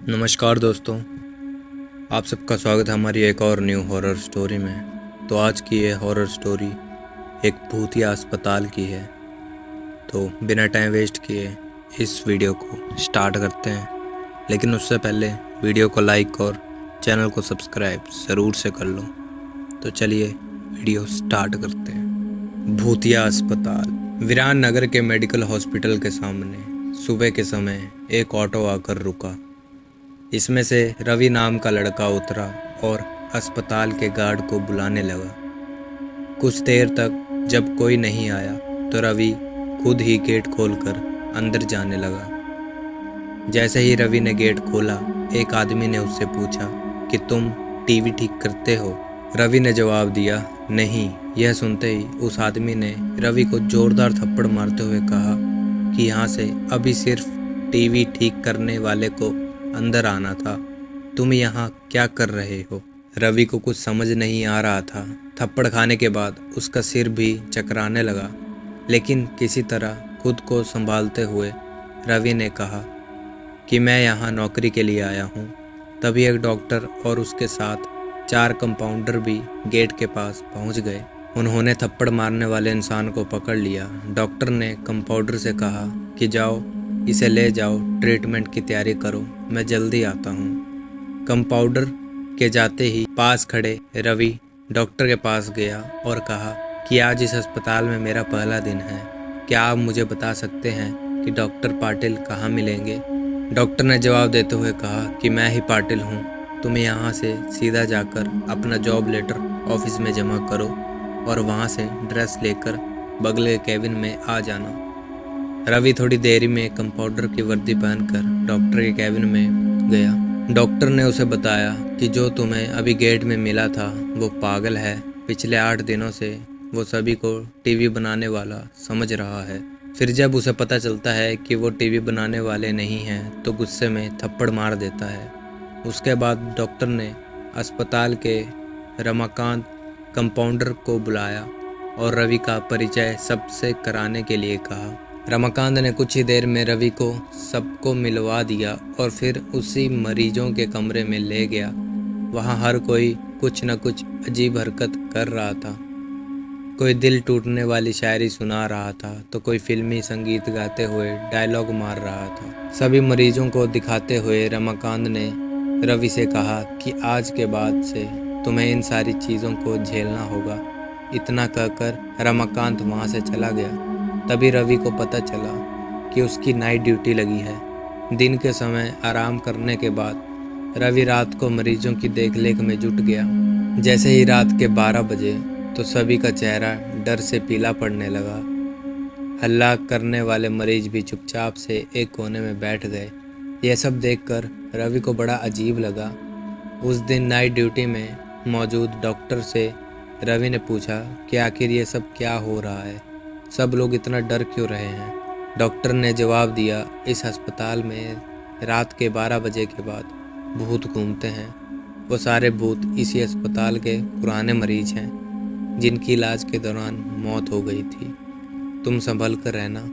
नमस्कार दोस्तों, आप सबका स्वागत है हमारी एक और न्यू हॉरर स्टोरी में। तो आज की ये हॉरर स्टोरी एक भूतिया अस्पताल की है। तो बिना टाइम वेस्ट किए इस वीडियो को स्टार्ट करते हैं, लेकिन उससे पहले वीडियो को लाइक और चैनल को सब्सक्राइब ज़रूर से कर लो। तो चलिए वीडियो स्टार्ट करते हैं। भूतिया अस्पताल। वीरान नगर के मेडिकल हॉस्पिटल के सामने सुबह के समय एक ऑटो आकर रुका। इसमें से रवि नाम का लड़का उतरा और अस्पताल के गार्ड को बुलाने लगा। कुछ देर तक जब कोई नहीं आया तो रवि खुद ही गेट खोलकर अंदर जाने लगा। जैसे ही रवि ने गेट खोला, एक आदमी ने उससे पूछा कि तुम टीवी ठीक करते हो। रवि ने जवाब दिया, नहीं। यह सुनते ही उस आदमी ने रवि को जोरदार थप्पड़ मारते हुए कहा कि यहाँ से अभी सिर्फ टीवी ठीक करने वाले को अंदर आना था, तुम यहाँ क्या कर रहे हो। रवि को कुछ समझ नहीं आ रहा था। थप्पड़ खाने के बाद उसका सिर भी चकराने लगा, लेकिन किसी तरह खुद को संभालते हुए रवि ने कहा कि मैं यहाँ नौकरी के लिए आया हूँ। तभी एक डॉक्टर और उसके साथ 4 कंपाउंडर भी गेट के पास पहुँच गए। उन्होंने थप्पड़ मारने वाले इंसान को पकड़ लिया। डॉक्टर ने कंपाउंडर से कहा कि जाओ, इसे ले जाओ, ट्रीटमेंट की तैयारी करो, मैं जल्दी आता हूँ। कंपाउंडर के जाते ही पास खड़े रवि डॉक्टर के पास गया और कहा कि आज इस अस्पताल में मेरा पहला दिन है, क्या आप मुझे बता सकते हैं कि डॉक्टर पाटिल कहाँ मिलेंगे। डॉक्टर ने जवाब देते हुए कहा कि मैं ही पाटिल हूँ, तुम यहाँ से सीधा जाकर अपना जॉब लेटर ऑफिस में जमा करो और वहाँ से ड्रेस लेकर बगल के केबिन में आ जाना। रवि थोड़ी देरी में कंपाउंडर की वर्दी पहनकर डॉक्टर के केबिन में गया। डॉक्टर ने उसे बताया कि जो तुम्हें अभी गेट में मिला था वो पागल है। पिछले 8 दिनों से वो सभी को टीवी बनाने वाला समझ रहा है। फिर जब उसे पता चलता है कि वो टीवी बनाने वाले नहीं हैं तो गुस्से में थप्पड़ मार देता है। उसके बाद डॉक्टर ने अस्पताल के रमाकांत कंपाउंडर को बुलाया और रवि का परिचय सबसे कराने के लिए कहा। रमाकांत ने कुछ ही देर में रवि को सबको मिलवा दिया और फिर उसी मरीजों के कमरे में ले गया। वहाँ हर कोई कुछ न कुछ अजीब हरकत कर रहा था। कोई दिल टूटने वाली शायरी सुना रहा था तो कोई फिल्मी संगीत गाते हुए डायलॉग मार रहा था। सभी मरीजों को दिखाते हुए रमाकांत ने रवि से कहा कि आज के बाद से तुम्हें इन सारी चीज़ों को झेलना होगा। इतना कहकर रमाकांत वहाँ से चला गया। तभी रवि को पता चला कि उसकी नाइट ड्यूटी लगी है। दिन के समय आराम करने के बाद रवि रात को मरीजों की देखरेख में जुट गया। जैसे ही रात के 12 बजे तो सभी का चेहरा डर से पीला पड़ने लगा। हल्ला करने वाले मरीज भी चुपचाप से एक कोने में बैठ गए। यह सब देखकर रवि को बड़ा अजीब लगा। उस दिन नाइट ड्यूटी में मौजूद डॉक्टर से रवि ने पूछा कि आखिर ये सब क्या हो रहा है, सब लोग इतना डर क्यों रहे हैं। डॉक्टर ने जवाब दिया, इस अस्पताल में रात के 12 बजे के बाद भूत घूमते हैं। वो सारे भूत इसी अस्पताल के पुराने मरीज हैं जिनकी इलाज के दौरान मौत हो गई थी। तुम संभल कर रहना।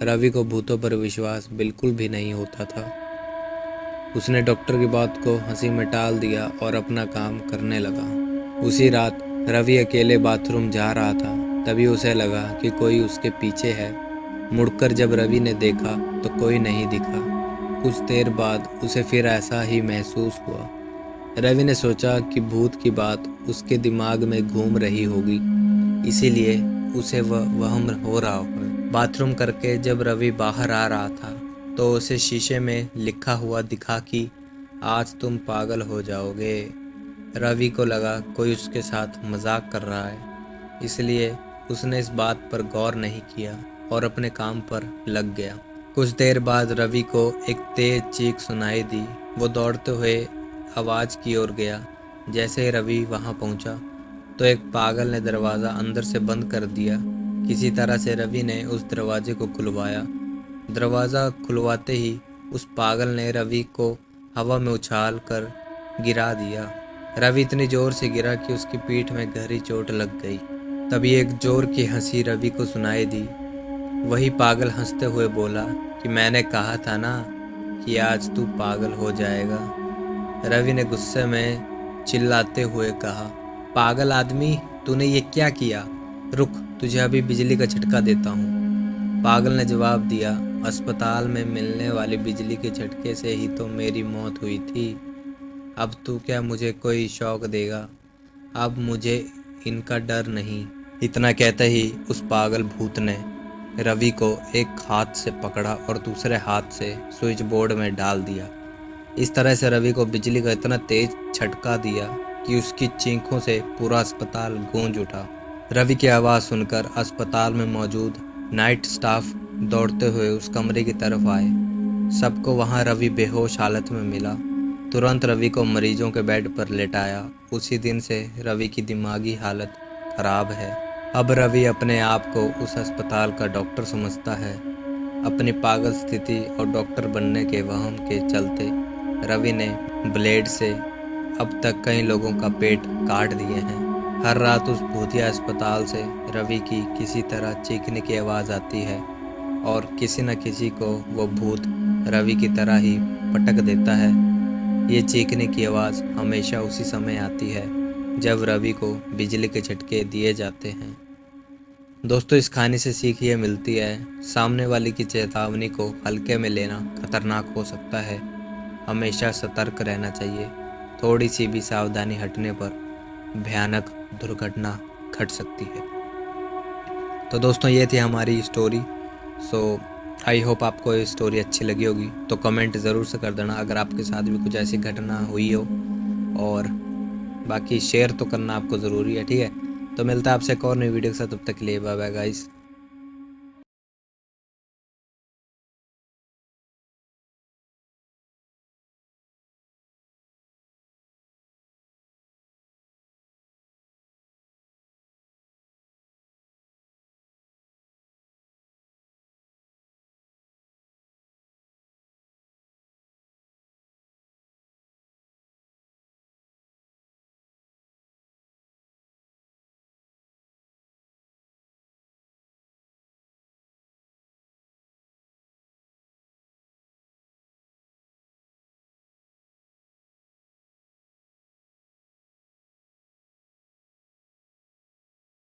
रवि को भूतों पर विश्वास बिल्कुल भी नहीं होता था। उसने डॉक्टर की बात को हंसी में टाल दिया और अपना काम करने लगा। उसी रात रवि अकेले बाथरूम जा रहा था। तभी उसे लगा कि कोई उसके पीछे है। मुड़कर जब रवि ने देखा तो कोई नहीं दिखा। कुछ देर बाद उसे फिर ऐसा ही महसूस हुआ। रवि ने सोचा कि भूत की बात उसके दिमाग में घूम रही होगी, इसीलिए उसे वहम हो रहा होगा। बाथरूम करके जब रवि बाहर आ रहा था तो उसे शीशे में लिखा हुआ दिखा कि आज तुम पागल हो जाओगे। रवि को लगा कोई उसके साथ मजाक कर रहा है, इसलिए उसने इस बात पर गौर नहीं किया और अपने काम पर लग गया। कुछ देर बाद रवि को एक तेज चीख सुनाई दी। वो दौड़ते हुए आवाज़ की ओर गया। जैसे ही रवि वहां पहुंचा तो एक पागल ने दरवाज़ा अंदर से बंद कर दिया। किसी तरह से रवि ने उस दरवाजे को खुलवाया। दरवाज़ा खुलवाते ही उस पागल ने रवि को हवा में उछाल कर गिरा दिया। रवि इतनी जोर से गिरा कि उसकी पीठ में गहरी चोट लग गई। तभी एक जोर की हंसी रवि को सुनाई दी। वही पागल हंसते हुए बोला कि मैंने कहा था ना, कि आज तू पागल हो जाएगा। रवि ने गुस्से में चिल्लाते हुए कहा, पागल आदमी, तूने ये क्या किया? रुक, तुझे अभी बिजली का झटका देता हूँ। पागल ने जवाब दिया, अस्पताल में मिलने वाली बिजली के झटके से ही तो मेरी मौत हुई थी। अब तू क्या मुझे कोई शौक देगा? अब मुझे इनका डर नहीं। इतना कहते ही उस पागल भूत ने रवि को एक हाथ से पकड़ा और दूसरे हाथ से स्विच बोर्ड में डाल दिया। इस तरह से रवि को बिजली का इतना तेज झटका दिया कि उसकी चीखों से पूरा अस्पताल गूंज उठा। रवि की आवाज़ सुनकर अस्पताल में मौजूद नाइट स्टाफ दौड़ते हुए उस कमरे की तरफ आए। सबको वहां रवि बेहोश हालत में मिला। तुरंत रवि को मरीजों के बेड पर लेटाया। उसी दिन से रवि की दिमागी हालत खराब है। अब रवि अपने आप को उस अस्पताल का डॉक्टर समझता है। अपनी पागल स्थिति और डॉक्टर बनने के वहम के चलते रवि ने ब्लेड से अब तक कई लोगों का पेट काट दिए हैं। हर रात उस भूतिया अस्पताल से रवि की किसी तरह चीखने की आवाज़ आती है और किसी न किसी को वो भूत रवि की तरह ही पटक देता है। ये चीखने की आवाज़ हमेशा उसी समय आती है जब रवि को बिजली के झटके दिए जाते हैं। दोस्तों, इस कहानी से सीख ये मिलती है, सामने वाले की चेतावनी को हल्के में लेना खतरनाक हो सकता है। हमेशा सतर्क रहना चाहिए। थोड़ी सी भी सावधानी हटने पर भयानक दुर्घटना घट सकती है। तो दोस्तों, ये थी हमारी स्टोरी। सो आई होप आपको ये स्टोरी अच्छी लगी होगी। तो कमेंट ज़रूर से कर देना अगर आपके साथ भी कुछ ऐसी घटना हुई हो, और बाकी शेयर तो करना आपको ज़रूरी है, ठीक है। तो मिलता है आपसे एक और नई वीडियो के साथ। तब तक के लिए बाय बाय गाइस।